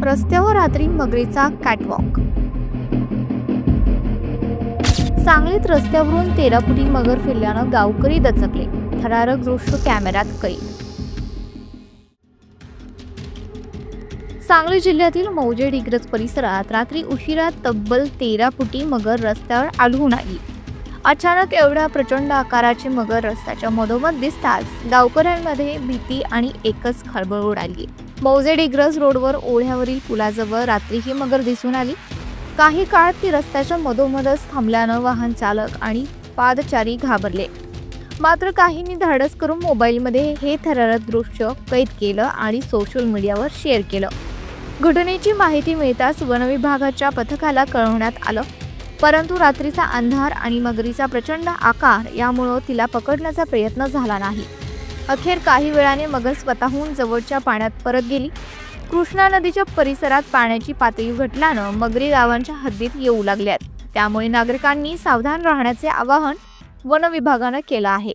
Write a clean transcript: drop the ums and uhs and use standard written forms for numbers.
रस्त्यावर रात्री मगरीचा कॅटवॉक। सांगलीत रस्त्यावरून 13 फुटी मगर फिरल्यानं गावकरी दचकले। थरारक दृश्य कॅमेऱ्यात कैद। सांगली जिल्ह्यातील मौजे डिग्रज परिसरात रात्री उशिरा तब्बल 13 फुटी मगर रस्त्यावर आढळून आली। अचानक एवढ्या प्रचंड आकाराची मगर रस्त्याच्या मधोमध दिसताच गावकऱ्यांमध्ये भीती आणि एकच खळबळ उडाली। मौजे डिग्रज रोडवर ओढ्यावरील पुलाजवळ रात्री ही मगर दिसून आली। काही काळ ती रस्त्याच्या मधोमधच थांबल्यानं वाहन चालक आणि पादचारी घाबरले। मात्र काहींनी धाडस करून मोबाईलमध्ये हे थरारक दृश्य कैद केलं आणि सोशल मीडियावर शेअर केलं। घटनेची माहिती मिळताच वनविभागाच्या पथकाला कळवण्यात आलं, परंतु रात्रीचा अंधार आणि मगरीचा प्रचंड आकार यामुळे तिला पकडण्याचा प्रयत्न झाला नाही। अखेर काही वेळाने मगर स्वतःहून जवळच्या पाण्यात परत गेली। कृष्णा नदीच्या परिसरात पाण्याची पातळी घटल्यानं मगरी गावांच्या हद्दीत येऊ लागल्यात, त्यामुळे नागरिकांनी सावधान राहण्याचे आवाहन वनविभागानं केलं आहे।